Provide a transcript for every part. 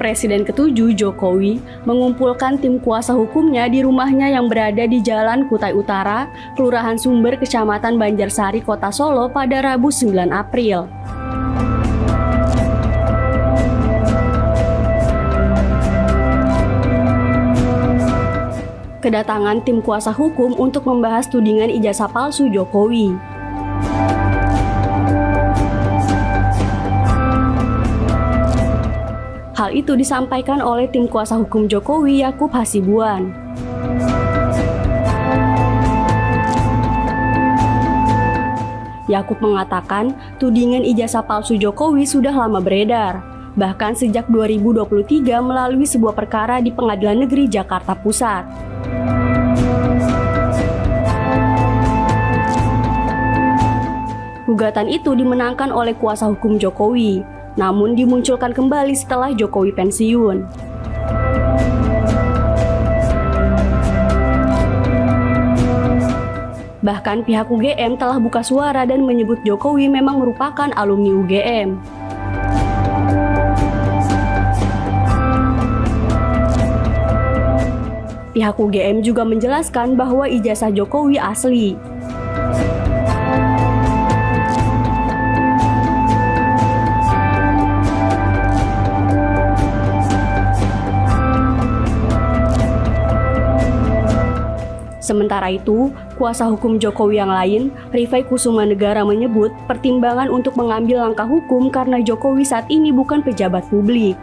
Presiden ke-7 Jokowi mengumpulkan tim kuasa hukumnya di rumahnya yang berada di Jalan Kutai Utara, Kelurahan Sumber, Kecamatan Banjarsari, Kota Solo pada Rabu 9 April. Kedatangan tim kuasa hukum untuk membahas tudingan ijazah palsu Jokowi. Hal itu disampaikan oleh tim kuasa hukum Jokowi, Yakub Hasibuan. Yakub mengatakan tudingan ijazah palsu Jokowi sudah lama beredar, bahkan sejak 2023 melalui sebuah perkara di Pengadilan Negeri Jakarta Pusat. Gugatan itu dimenangkan oleh kuasa hukum Jokowi, namun dimunculkan kembali setelah Jokowi pensiun. Bahkan pihak UGM telah buka suara dan menyebut Jokowi memang merupakan alumni UGM. Pihak UGM juga menjelaskan bahwa ijazah Jokowi asli. Sementara itu, kuasa hukum Jokowi yang lain, Rifai Kusumanegara menyebut pertimbangan untuk mengambil langkah hukum karena Jokowi saat ini bukan pejabat publik.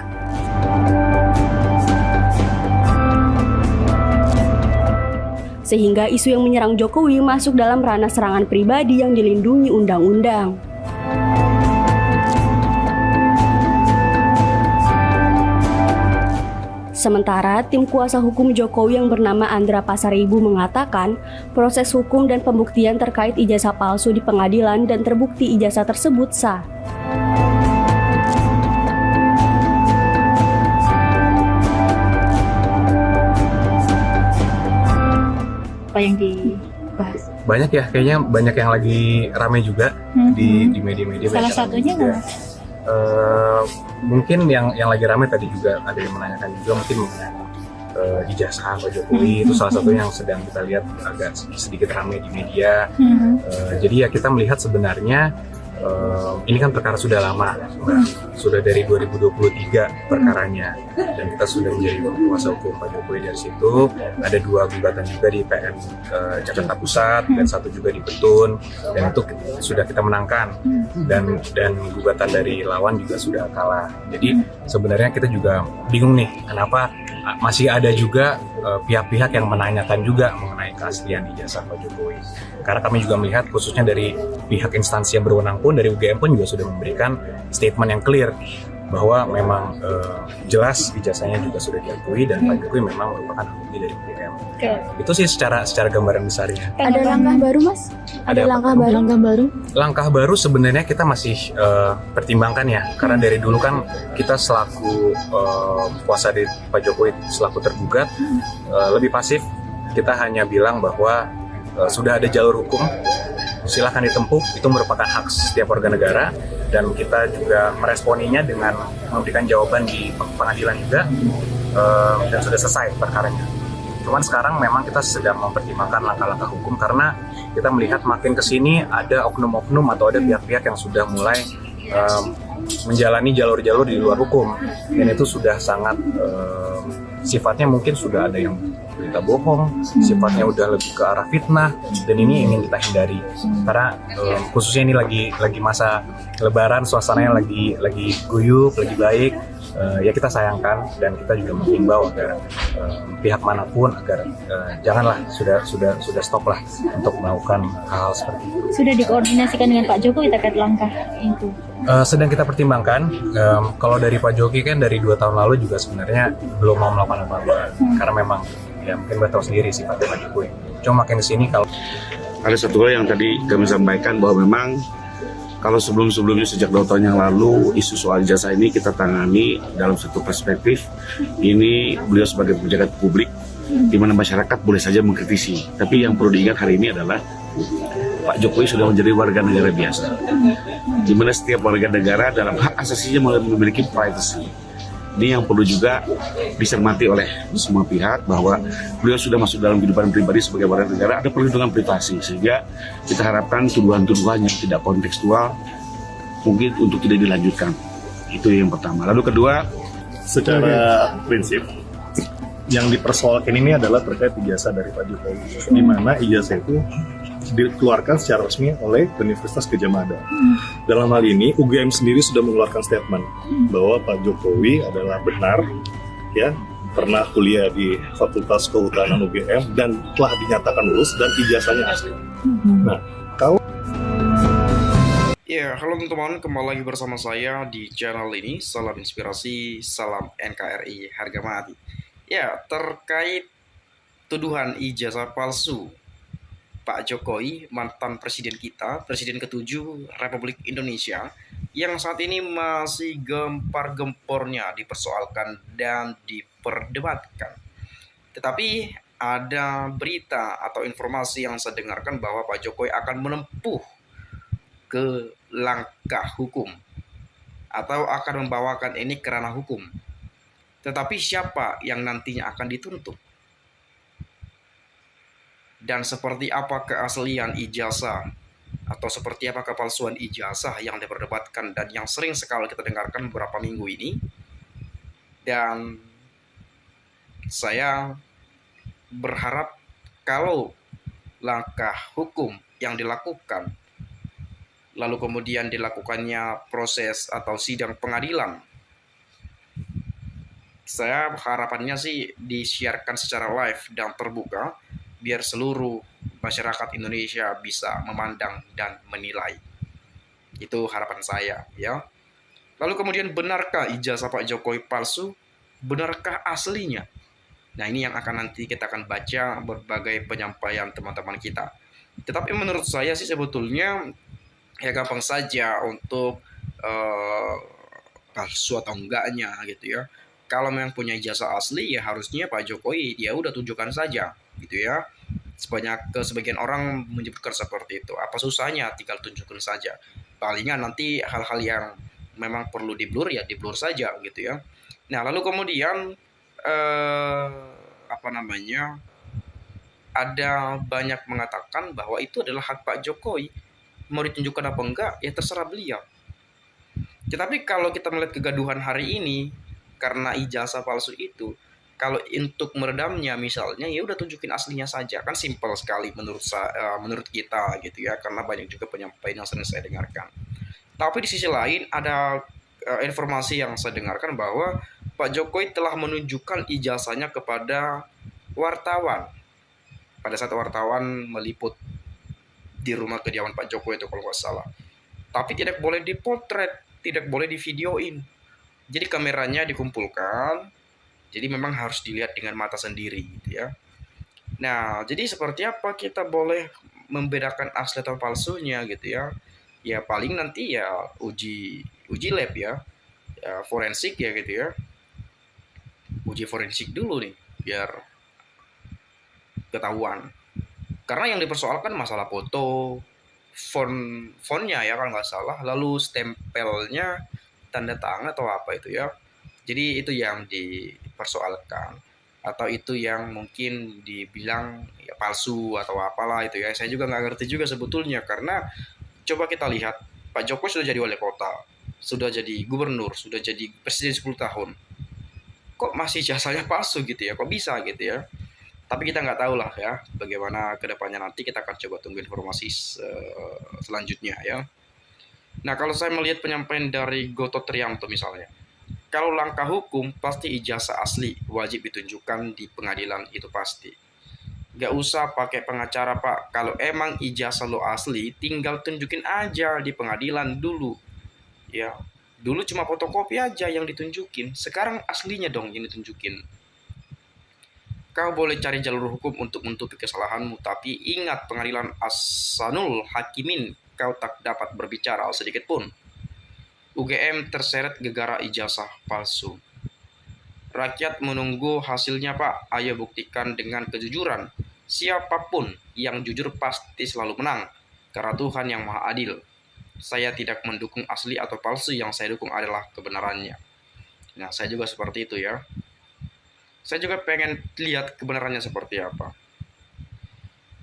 Sehingga isu yang menyerang Jokowi masuk dalam ranah serangan pribadi yang dilindungi undang-undang. Sementara tim kuasa hukum Jokowi yang bernama Andra Pasaribu mengatakan proses hukum dan pembuktian terkait ijazah palsu di pengadilan dan terbukti ijazah tersebut sah. Apa yang dibahas? Banyak ya, kayaknya banyak yang lagi ramai juga di media-media. Salah satunya nggak? Mungkin yang lagi ramai tadi juga ada yang menanyakan juga mungkin mengenai ijazah Pak Jokowi. Itu salah satu yang sedang kita lihat agak sedikit ramai di media. Jadi ya kita melihat sebenarnya ini kan perkara sudah lama, sudah dari 2023 perkaranya, dan kita sudah menjadi kuasa hukum Pak Jokowi. Dari situ ada 2 gugatan juga di PN Jakarta Pusat dan 1 juga di Petun, dan itu sudah kita menangkan, dan gugatan dari lawan juga sudah kalah. Jadi sebenarnya kita juga bingung nih kenapa masih ada juga pihak-pihak yang menanyakan juga mengenai keaslian ijazah Pak Jokowi. Karena kami juga melihat khususnya dari pihak instansi yang berwenang pun, dari UGM pun juga sudah memberikan statement yang clear bahwa memang jelas ijazahnya juga sudah diakui dan Pak Jokowi memang merupakan alumni dari UGM. Itu sih secara gambaran besarnya. Ada langkah baru, Mas? Ada langkah baru? Langkah baru sebenarnya kita masih pertimbangkan ya, karena dari dulu kan kita selaku kuasa dari Pak Jokowi selaku tergugat lebih pasif. Kita hanya bilang bahwa sudah ada jalur hukum, silahkan ditempuh, itu merupakan hak setiap warga negara, dan kita juga meresponinya dengan memberikan jawaban di pengadilan juga, dan sudah selesai perkaranya. Cuman sekarang memang kita sedang mempertimbangkan langkah-langkah hukum karena kita melihat makin kesini ada oknum-oknum atau ada pihak-pihak yang sudah mulai menjalani jalur-jalur di luar hukum, dan itu sudah sangat sifatnya mungkin sudah ada yang berita bohong, sifatnya udah lebih ke arah fitnah, dan ini ingin kita hindari karena khususnya ini lagi masa Lebaran, suasananya lagi guyup, lagi baik. Ya kita sayangkan dan kita juga menghimbau agar pihak manapun agar janganlah sudah stop lah untuk melakukan hal seperti itu. Sudah dikoordinasikan dengan Pak Jokowi terkait langkah itu? Sedang kita pertimbangkan. Kalau dari Pak Jokowi kan dari 2 tahun lalu juga sebenarnya belum mau melakukan apa-apa karena memang ya mungkin tahu sendiri sifatnya Pak Jokowi. Cuma makin kesini kalau ada satu hal yang tadi kami sampaikan bahwa memang kalau sebelum-sebelumnya sejak 2 tahun yang lalu isu soal ijazah ini kita tangani dalam satu perspektif, ini beliau sebagai pejabat publik di mana masyarakat boleh saja mengkritisi, tapi yang perlu diingat hari ini adalah Pak Jokowi sudah menjadi warga negara biasa, di mana setiap warga negara dalam hak asasinya memiliki privacy. Ini yang perlu juga dicermati oleh semua pihak bahwa beliau sudah masuk dalam kehidupan pribadi sebagai warga negara, ada perlindungan privasi, sehingga kita harapkan tuduhan-tuduhan yang tidak kontekstual mungkin untuk tidak dilanjutkan. Itu yang pertama. Lalu kedua, secara prinsip yang dipersoalkan ini adalah terkait ijazah dari Pak Jokowi, di mana ijazah itu dikeluarkan secara resmi oleh Universitas Gadjah Mada. Dalam hal ini UGM sendiri sudah mengeluarkan statement bahwa Pak Jokowi adalah benar ya pernah kuliah di Fakultas Kehutanan UGM dan telah dinyatakan lulus dan ijazahnya asli. Nah, kalau ya, halo teman-teman, kembali lagi bersama saya di channel ini. Salam inspirasi, salam NKRI harga mati. Ya, terkait tuduhan ijazah palsu Pak Jokowi, mantan presiden kita, presiden ke-7 Republik Indonesia, yang saat ini masih gempar-gempornya dipersoalkan dan diperdebatkan. Tetapi ada berita atau informasi yang saya dengarkan bahwa Pak Jokowi akan menempuh ke langkah hukum atau akan membawakan ini ke ranah hukum. Tetapi siapa yang nantinya akan dituntut? Dan seperti apa keaslian ijazah atau seperti apa kepalsuan ijazah yang diperdebatkan dan yang sering sekali kita dengarkan beberapa minggu ini. Dan saya berharap kalau langkah hukum yang dilakukan lalu kemudian dilakukannya proses atau sidang pengadilan, saya harapannya sih disiarkan secara live dan terbuka biar seluruh masyarakat Indonesia bisa memandang dan menilai. Itu harapan saya ya. Lalu kemudian, benarkah ijazah Pak Jokowi palsu? Benarkah aslinya? Nah, ini yang akan nanti kita akan baca berbagai penyampaian teman-teman kita. Tetapi menurut saya sih sebetulnya ya gampang saja untuk palsu atau enggaknya gitu ya. Kalau memang punya ijazah asli ya harusnya Pak Jokowi dia udah tunjukkan saja gitu ya. Sebagian orang menyebutkan seperti itu. Apa susahnya, tinggal tunjukkan saja. Palingan nanti hal-hal yang memang perlu di-blur ya di-blur saja gitu ya. Nah, lalu kemudian ada banyak mengatakan bahwa itu adalah hak Pak Jokowi. Mau ditunjukkan apa enggak ya terserah beliau. Tetapi kalau kita melihat kegaduhan hari ini karena ijazah palsu itu, kalau untuk meredamnya misalnya ya udah tunjukin aslinya saja, kan simpel sekali menurut kita gitu ya, karena banyak juga penyampaian yang sering saya dengarkan. Tapi di sisi lain ada informasi yang saya dengarkan bahwa Pak Jokowi telah menunjukkan ijazahnya kepada wartawan pada saat wartawan meliput di rumah kediaman Pak Jokowi itu kalau nggak salah. Tapi tidak boleh dipotret, tidak boleh divideoin. Jadi kameranya dikumpulkan. Jadi memang harus dilihat dengan mata sendiri gitu ya. Nah, jadi seperti apa kita boleh membedakan asli atau palsunya gitu ya? Ya paling nanti ya uji lab ya, forensik ya gitu ya. Uji forensik dulu nih biar ketahuan. Karena yang dipersoalkan masalah foto, fontnya ya kalau nggak salah, lalu stempelnya, tanda tangan atau apa itu ya. Jadi itu yang dipersoalkan atau itu yang mungkin dibilang ya palsu atau apalah itu ya. Saya juga nggak ngerti juga sebetulnya, karena coba kita lihat Pak Jokowi sudah jadi wali kota, sudah jadi gubernur, sudah jadi presiden 10 tahun. Kok masih jasanya palsu gitu ya? Kok bisa gitu ya? Tapi kita nggak tahu lah ya bagaimana kedepannya, nanti kita akan coba tunggu informasi selanjutnya ya. Nah, kalau saya melihat penyampaian dari Gatot Trianto misalnya, kalau langkah hukum pasti ijazah asli wajib ditunjukkan di pengadilan, itu pasti. Gak usah pakai pengacara Pak, kalau emang ijazah lo asli tinggal tunjukin aja di pengadilan dulu. Ya, dulu cuma fotokopi aja yang ditunjukin, sekarang aslinya dong yang ditunjukin. Kau boleh cari jalur hukum untuk menutupi kesalahanmu, tapi ingat pengadilan Ahsanul Hakimin, kau tak dapat berbicara sedikit pun. UGM terseret gegara ijazah palsu. Rakyat menunggu hasilnya Pak, ayo buktikan dengan kejujuran. Siapapun yang jujur pasti selalu menang, karena Tuhan yang Maha Adil. Saya tidak mendukung asli atau palsu, yang saya dukung adalah kebenarannya. Nah, saya juga seperti itu ya. Saya juga pengen lihat kebenarannya seperti apa.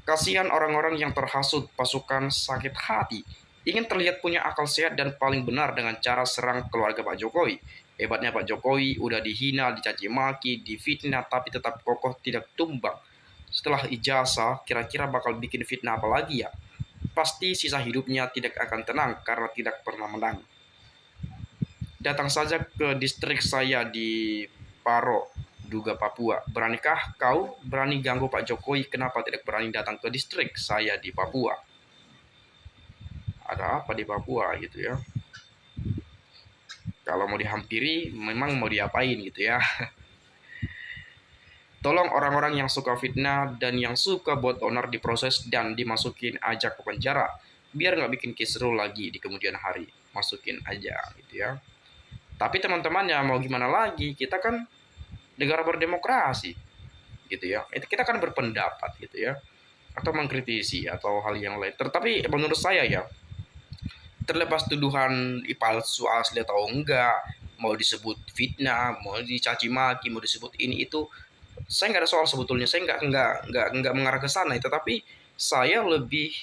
Kasihan orang-orang yang terhasut pasukan sakit hati, ingin terlihat punya akal sehat dan paling benar dengan cara serang keluarga Pak Jokowi. Hebatnya Pak Jokowi udah dihina, dicaci maki, difitnah, tapi tetap kokoh tidak tumbang. Setelah ijazah, kira-kira bakal bikin fitnah apa lagi ya? Pasti sisa hidupnya tidak akan tenang karena tidak pernah menang. Datang saja ke distrik saya di Paro, Duga, Papua. Beranikah kau berani ganggu Pak Jokowi? Kenapa tidak berani datang ke distrik saya di Papua? Ada apa di Papua gitu ya? Kalau mau dihampiri, memang mau diapain gitu ya? Tolong orang-orang yang suka fitnah dan yang suka buat onar diproses dan dimasukin aja ke penjara. Biar nggak bikin kisruh lagi di kemudian hari. Masukin aja gitu ya. Tapi teman-teman ya mau gimana lagi? Kita kan negara berdemokrasi gitu ya. Itu kita kan berpendapat gitu ya. Atau mengkritisi atau hal yang lain. Tetapi menurut saya ya, terlepas tuduhan palsu asli atau enggak, mau disebut fitnah, mau dicaci maki, mau disebut ini itu, saya nggak ada soal sebetulnya. Saya nggak mengarah ke sana. Tetapi saya lebih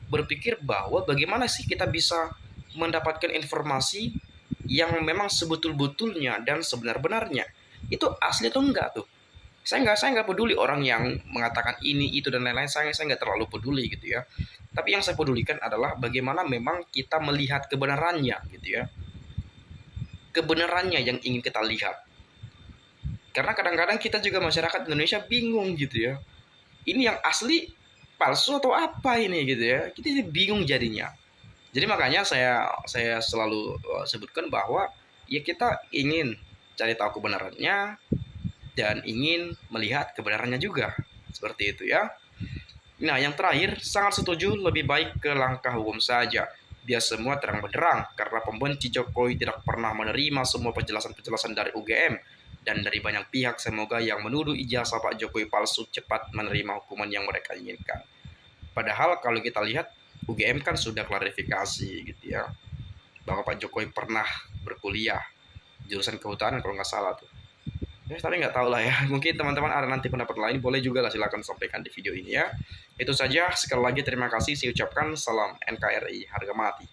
berpikir bahwa bagaimana sih kita bisa mendapatkan informasi yang memang sebetul-betulnya dan sebenar-benarnya itu asli atau enggak tuh. Saya nggak peduli orang yang mengatakan ini itu dan lain-lain, saya nggak terlalu peduli gitu ya. Tapi yang saya pedulikan adalah bagaimana memang kita melihat kebenarannya gitu ya, kebenarannya yang ingin kita lihat. Karena kadang-kadang kita juga masyarakat Indonesia bingung gitu ya, ini yang asli palsu atau apa ini gitu ya, kita jadi bingung jadinya. Jadi makanya saya selalu sebutkan bahwa ya kita ingin cari tahu kebenarannya dan ingin melihat kebenarannya juga. Seperti itu ya. Nah, yang terakhir, sangat setuju lebih baik ke langkah hukum saja. Biar semua terang benderang karena pembenci Jokowi tidak pernah menerima semua penjelasan-penjelasan dari UGM dan dari banyak pihak. Semoga yang menuduh ijazah Pak Jokowi palsu cepat menerima hukuman yang mereka inginkan. Padahal kalau kita lihat UGM kan sudah klarifikasi gitu ya, bahwa Pak Jokowi pernah berkuliah jurusan kehutanan kalau nggak salah tuh. Ya, tapi nggak tahu lah ya. Mungkin teman-teman ada nanti pendapat lain, boleh juga lah silakan sampaikan di video ini ya. Itu saja. Sekali lagi terima kasih saya ucapkan. Salam NKRI harga mati.